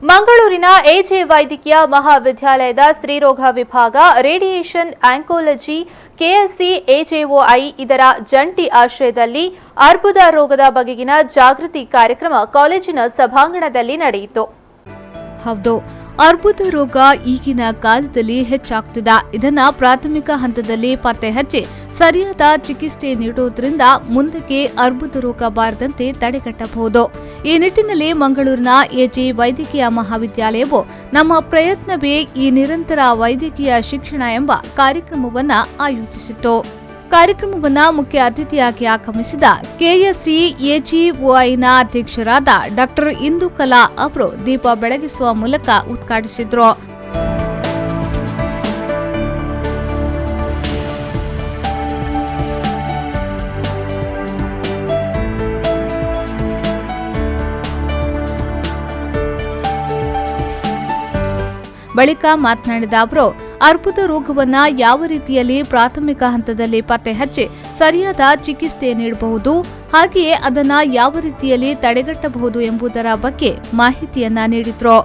ಮಂಗಳೂರಿನ ಎಜೆ ವೈದ್ಯಕೀಯ ಮಹಾವಿದ್ಯಾಲಯದ ಸ್ತ್ರೀರೋಗ ವಿಭಾಗ, ರೇಡಿಯೇಷನ್ ಆಂಕೋಲಜಿ, ಕೆಎಸ್ಸಿ, ಎಜೆಒಐ ಇದರ ಜಂಟಿ ಆಶ್ರಯದಲ್ಲಿ ಅರ್ಬುದ ರೋಗದ ಬಗೆಗಿನ ಜಾಗೃತಿ ಕಾರ್ಯಕ್ರಮ ಕಾಲೇಜಿನ ಸಭಾಂಗಣದಲ್ಲಿ ನಡೆಯಿತು. ಹೌದು, ಅರ್ಬುದ ರೋಗ ಈಗಿನ ಕಾಲದಲ್ಲಿ ಹೆಚ್ಚಾಗ್ತಿದೆ. ಇದನ್ನ ಪ್ರಾಥಮಿಕ ಹಂತದಲ್ಲಿ ಪತ್ತೆ ಹಚ್ಚಿ ಸರಿಯಾದ ಚಿಕಿತ್ಸೆ ನೀಡುವುದರಿಂದ ಮುಂದಕ್ಕೆ ಅರ್ಬುದ ರೋಗ ಬಾರದಂತೆ ತಡೆಗಟ್ಟಬಹುದು. ಈ ನಿಟ್ಟಿನಲ್ಲಿ ಮಂಗಳೂರಿನ ಎಜೆ ವೈದ್ಯಕೀಯ ಮಹಾವಿದ್ಯಾಲಯವು ನಮ್ಮ ಪ್ರಯತ್ನವೇ ಈ ನಿರಂತರ ವೈದ್ಯಕೀಯ ಶಿಕ್ಷಣ ಎಂಬ ಕಾರ್ಯಕ್ರಮವನ್ನು ಆಯೋಜಿಸಿತ್ತು. ಕಾರ್ಯಕ್ರಮವನ್ನು ಮುಖ್ಯ ಅತಿಥಿಯಾಗಿ ಆಗಮಿಸಿದ ಕೆಎಸ್ಸಿ ಎಜಿಒಐನ ಅಧ್ಯಕ್ಷರಾದ ಡಾ ಇಂದುಕಲಾ ಅವರು ದೀಪ ಬೆಳಗಿಸುವ ಮೂಲಕ ಉದ್ಘಾಟಿಸಿದರು. ಬಳಿಕ ಮಾತನಾಡಿದ ಅವರು, ಅರ್ಬುದ ರೋಗವನ್ನು ಯಾವ ರೀತಿಯಲ್ಲಿ ಪ್ರಾಥಮಿಕ ಹಂತದಲ್ಲಿ ಪತ್ತೆ ಹಚ್ಚಿ ಸರಿಯಾದ ಚಿಕಿತ್ಸೆ ನೀಡಬಹುದು, ಹಾಗೆಯೇ ಅದನ್ನು ಯಾವ ರೀತಿಯಲ್ಲಿ ತಡೆಗಟ್ಟಬಹುದು ಎಂಬುದರ ಬಗ್ಗೆ ಮಾಹಿತಿಯನ್ನ ನೀಡಿದ್ರು.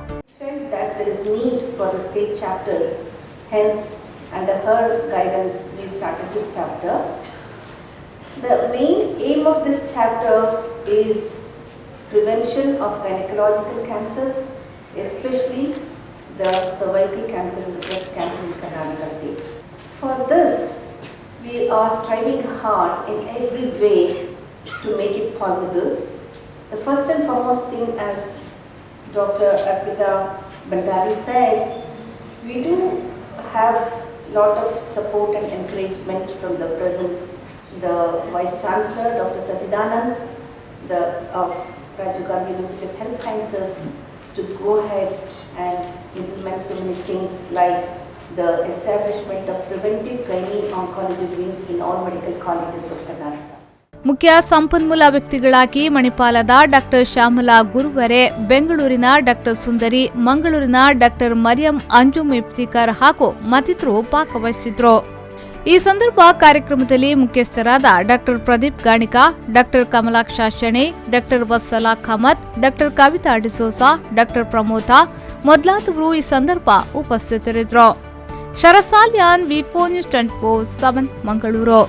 The cervical cancer and the breast cancer in Karnataka state. For this, we are striving hard in every way to make it possible. The first and foremost thing, as Dr. Arpita Bandari said, we do have a lot of support and encouragement from the Vice Chancellor, Dr. Sachidanand, of Rajiv Gandhi University of Health Sciences, to go ahead and implement so many things like the establishment of preventive gynae oncology wing in all medical colleges of Karnataka. ಮುಖ್ಯ ಸಂಪನ್ಮೂಲ ವ್ಯಕ್ತಿಗಳಾಗಿ ಮಣಿಪಾಲದ ಡಾ ಶ್ಯಾಮಲಾ ಗುರುವರೆ, ಬೆಂಗಳೂರಿನ ಡಾ ಸುಂದರಿ, ಮಂಗಳೂರಿನ ಡಾ ಮರಿಯಂ ಅಂಜುಮ್ ಇಫ್ತಿಕರ್ ಹಾಗೂ ಮತ್ತಿತರರು ಭಾಗವಹಿಸಿದ್ರು. ಈ ಸಂದರ್ಭ ಕಾರ್ಯಕ್ರಮದಲ್ಲಿ ಮುಖ್ಯಸ್ಥರಾದ ಡಾ ಪ್ರದೀಪ್ ಗಾಣಿಕಾ, ಡಾ ಕಮಲಾಕ್ಷ ಶೆಣೆ, ಡಾ ವತ್ಸಲಾ ಖಮತ್, ಡಾ ಕವಿತಾ ಡಿಸೋಸಾ, ಡಾ ಪ್ರಮೋದ ಮೊದಲಾದವರು ಈ ಸಂದರ್ಭ ಉಪಸ್ಥಿತರಿದ್ದರು. ಶರಸಾಲ್ಯಾನ್, ವಿ4 ನ್ಯೂಸ್ 24/7 ಮಂಗಳೂರು.